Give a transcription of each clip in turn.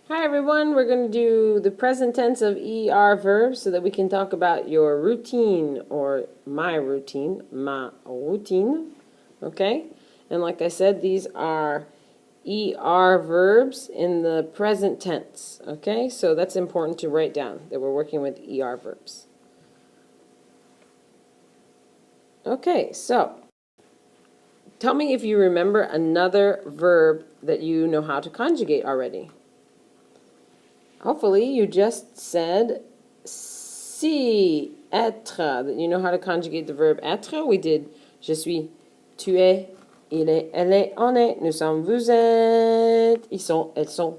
Hi everyone, we're going to do the present tense of ER verbs so that we can talk about your routine or my routine, okay? And like I said, these are ER verbs in the present tense, okay? So that's important to write down that we're working with ER verbs. Okay, so tell me if you remember another verb that you know how to conjugate already. Hopefully you just said si, être, that you know how to conjugate the verb être. We did je suis, tu es, il est, elle est, on est, nous sommes, vous êtes, ils sont, elles sont.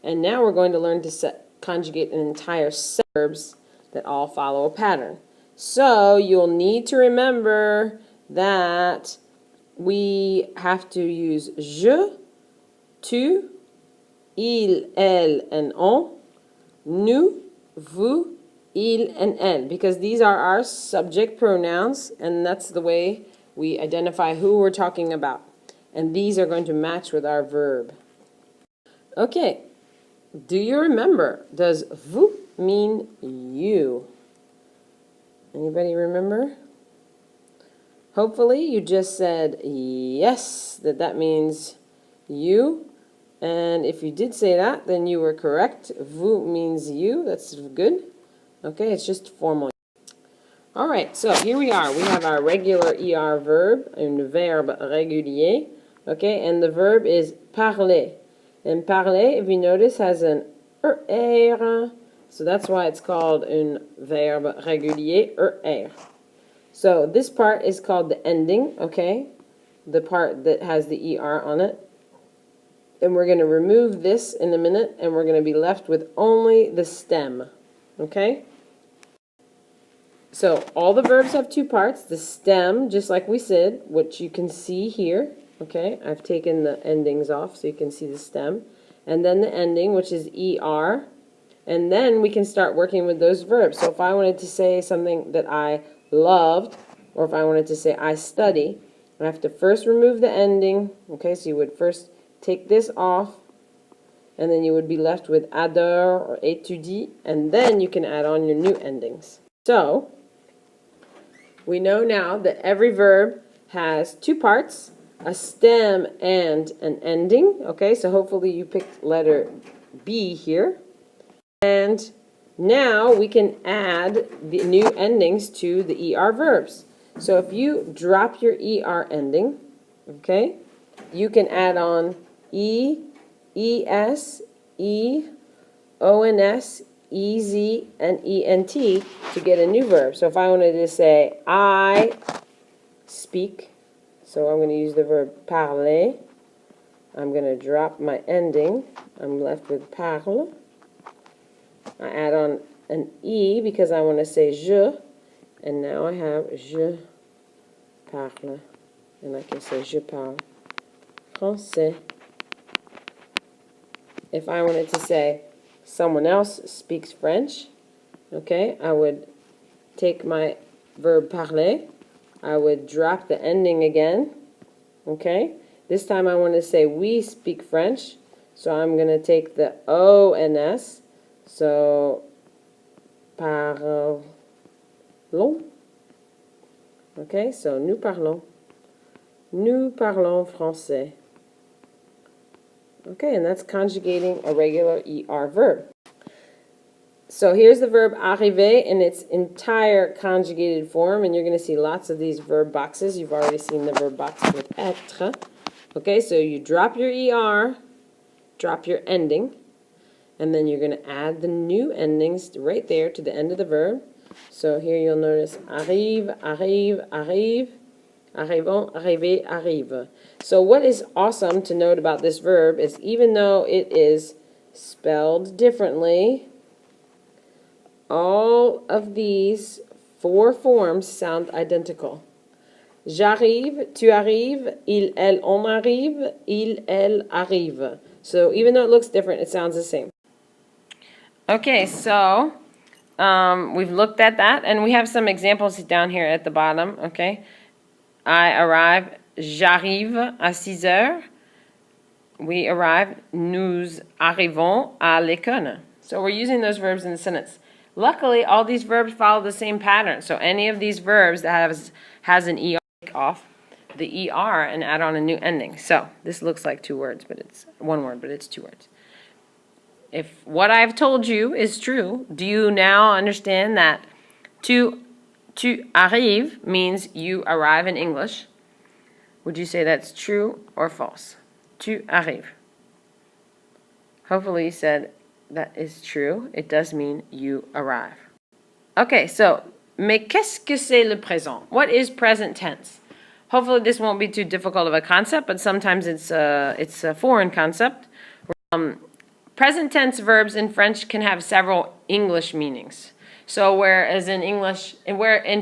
And now we're going to learn to conjugate an entire set of verbs that all follow a pattern. So you'll need to remember that we have to use je, tu, il, elle, and on, nous, vous, il, and elle, because these are our subject pronouns, and that's the way we identify who we're talking about. And these are going to match with our verb. Okay, do you remember? Does vous mean you? Anybody remember? Hopefully you just said yes, that means you. And if you did say that, then you were correct. Vous means you. That's good. Okay, it's just formal. All right, so here we are. We have our regular ER verb, un verbe régulier. Okay, and the verb is parler. And parler, if you notice, has an er. So that's why it's called un verbe régulier, er. So this part is called the ending, okay? The part that has the ER on it. And we're going to remove this in a minute, and we're going to be left with only the stem, okay? So all the verbs have two parts. The stem, just like we said, which you can see here, okay? I've taken the endings off so you can see the stem. And then the ending, which is ER. And then we can start working with those verbs. So if I wanted to say something that I loved, or if I wanted to say I study, I have to first remove the ending, okay? So you would first take this off, and then you would be left with adore or étudie, and then you can add on your new endings. So, we know now that every verb has two parts, a stem and an ending, okay? So hopefully you picked letter B here. And now we can add the new endings to the ER verbs. So if you drop your ER ending, okay, you can add on E, ES, E, ONS, EZ, and ENT to get a new verb. So if I wanted to say I speak, so I'm going to use the verb parler. I'm going to drop my ending. I'm left with parle. I add on an E because I want to say je, and now I have je parle, and I can say je parle français. If I wanted to say someone else speaks French, okay, I would take my verb parler, I would drop the ending again, okay. This time I want to say we speak French, so I'm going to take the ONS, so parlons, okay, so nous parlons français. Okay, and that's conjugating a regular ER verb. So here's the verb arriver in its entire conjugated form, and you're going to see lots of these verb boxes. You've already seen the verb box with être. Okay, so you drop your ER, drop your ending, and then you're going to add the new endings right there to the end of the verb. So here you'll notice arrive, arrive, arrive, arrivons, arriver, arrive. So what is awesome to note about this verb is even though it is spelled differently, all of these four forms sound identical. J'arrive, tu arrives, il, elle, on arrive, il, elle, arrive. So even though it looks different, it sounds the same. Okay, so we've looked at that, and we have some examples down here at the bottom, okay? I arrive, j'arrive à 6 heures. we arrive, nous arrivons à l'école. So we're using those verbs in the sentence. Luckily, all these verbs follow the same pattern. So any of these verbs that has an ER, take off the ER and add on a new ending. So this looks like two words, but it's one word, but it's two words. If what I've told you is true, do you now understand that tu arrives means you arrive in English? Would you say that's true or false? Tu arrives. Hopefully you said that is true. It does mean you arrive. Okay, so, mais qu'est-ce que c'est le présent? What is present tense? Hopefully this won't be too difficult of a concept, but sometimes it's a foreign concept. Present tense verbs in French can have several English meanings. So whereas in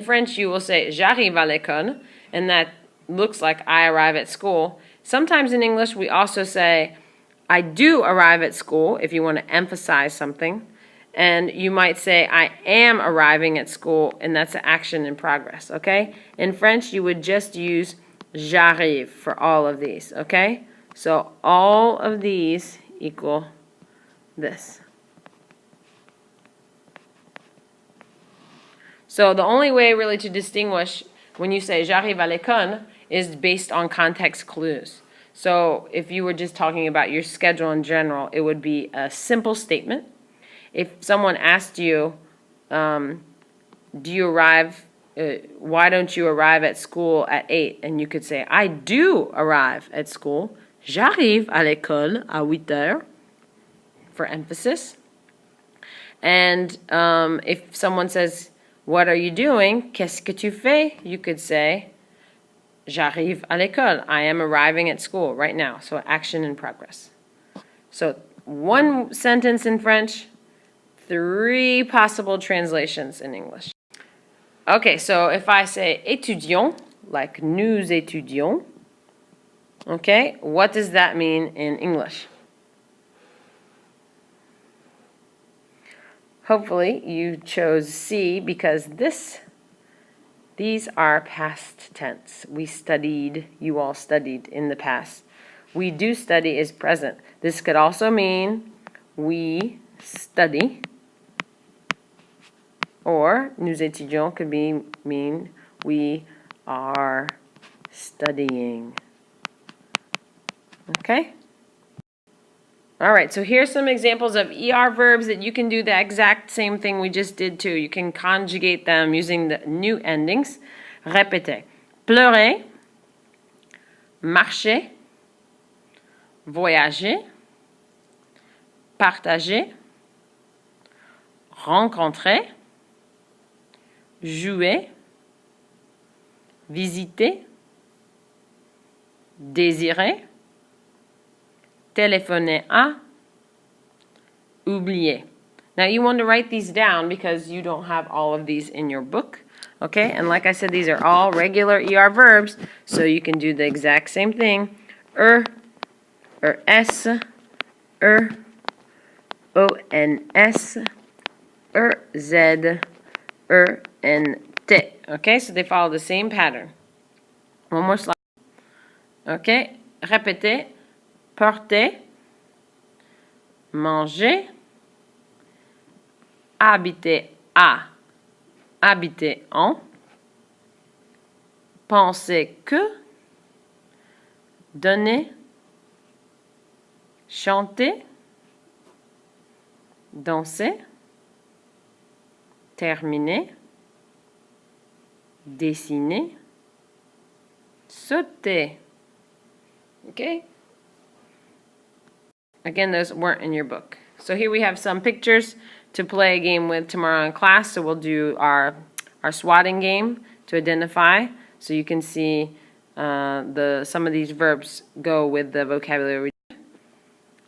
French you will say j'arrive à l'école, and that looks like I arrive at school. Sometimes in English we also say I do arrive at school if you want to emphasize something. And you might say I am arriving at school, and that's an action in progress, okay? In French you would just use j'arrive for all of these, okay? So all of these equal this. So the only way really to distinguish when you say j'arrive à l'école is based on context clues. So if you were just talking about your schedule in general, it would be a simple statement. If someone asked you, do you arrive, why don't you arrive at school at 8? And you could say, I do arrive at school. J'arrive à l'école à 8 heures, for emphasis. And if someone says, what are you doing? Qu'est-ce que tu fais? You could say, j'arrive à l'école. I am arriving at school right now. So action in progress. So one sentence in French, 3 possible translations in English. Okay, so if I say étudions, like nous étudions, okay, what does that mean in English? Hopefully you chose C because these are past tense. We studied, you all studied in the past. We do study is present. This could also mean we study, or nous étudions could mean we are studying. Okay? All right, so here's some examples of ER verbs that you can do the exact same thing we just did too. You can conjugate them using the new endings. Répétez. Pleurer, marcher, voyager, partager, rencontrer, jouer, visiter, désirer, téléphoner à, oublier. Now you want to write these down because you don't have all of these in your book, okay? And like I said, these are all regular ER verbs, so you can do the exact same thing. S, ONS, Z, T. Okay, so they follow the same pattern. One more slide. Okay, répétez. Porter, manger, habiter à, habiter en, penser que, donner, chanter, danser, terminer, dessiner, sauter. Okay? Again, those weren't in your book. So here we have some pictures to play a game with tomorrow in class. So we'll do our swatting game to identify. So you can see some of these verbs go with the vocabulary.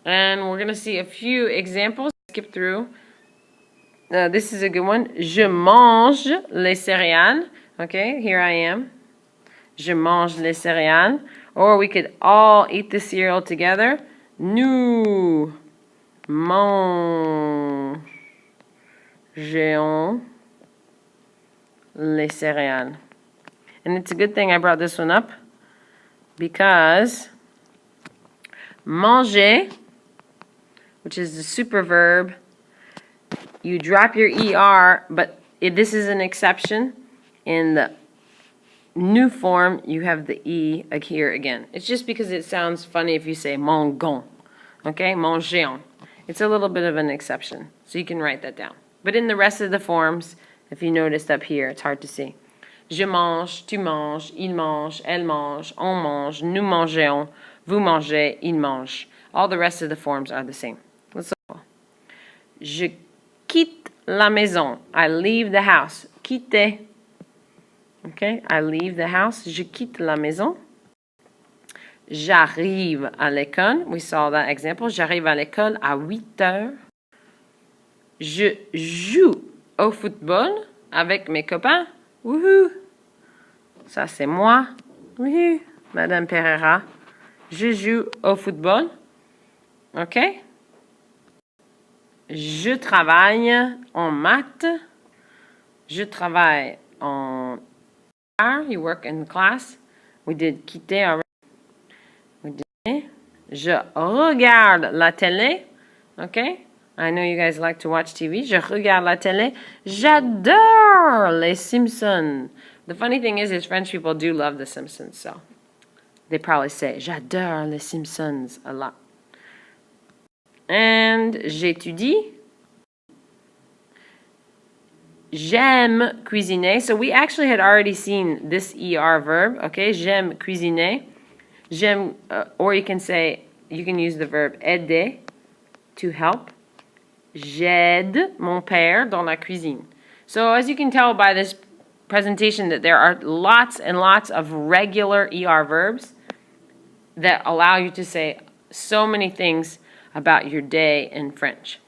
And we're going to see a few examples. Skip through. This is a good one. Je mange les céréales. Okay, here I am. Je mange les céréales. Or we could all eat the cereal together. Nous mangeons les céréales. And it's a good thing I brought this one up because Manger, which is the superverb. You drop your ER, but this is an exception. In the new form, you have the E here again. It's just because it sounds funny if you say mangon. Okay, mangeons. It's a little bit of an exception, so you can write that down. But in the rest of the forms, if you noticed up here, it's hard to see. Je mange, tu manges, il mange, elle mange, on mange, nous mangeons, vous mangez, il mange. All the rest of the forms are the same. Let's look. Je quitte la maison. I leave the house. Quitter. Okay, I leave the house. Je quitte la maison. J'arrive à l'école. We saw that example. J'arrive à l'école à 8 heures. Je joue au football avec mes copains. Wouhou! Ça, c'est moi. Wouhou! Madame Pereira. Je joue au football. OK? Je travaille en maths. Je travaille en art. You work in class. We did quitter already. We did. Je regarde la télé. OK? I know you guys like to watch TV. Je regarde la télé. J'adore les Simpsons. The funny thing is French people do love the Simpsons, so they probably say j'adore les Simpsons a lot. And j'étudie. J'aime cuisiner. So we actually had already seen this ER verb, okay? J'aime cuisiner. J'aime, or you can use the verb aider, to help. J'aide mon père dans la cuisine. So as you can tell by this presentation that there are lots and lots of regular ER verbs that allow you to say so many things about your day in French.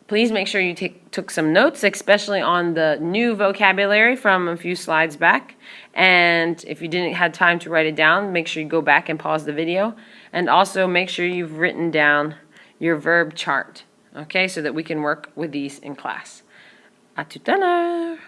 Please make sure you took some notes, especially on the new vocabulary from a few slides back. And if you didn't have time to write it down, make sure you go back and pause the video. And also make sure you've written down your verb chart, okay, so that we can work with these in class. À tout à l'heure!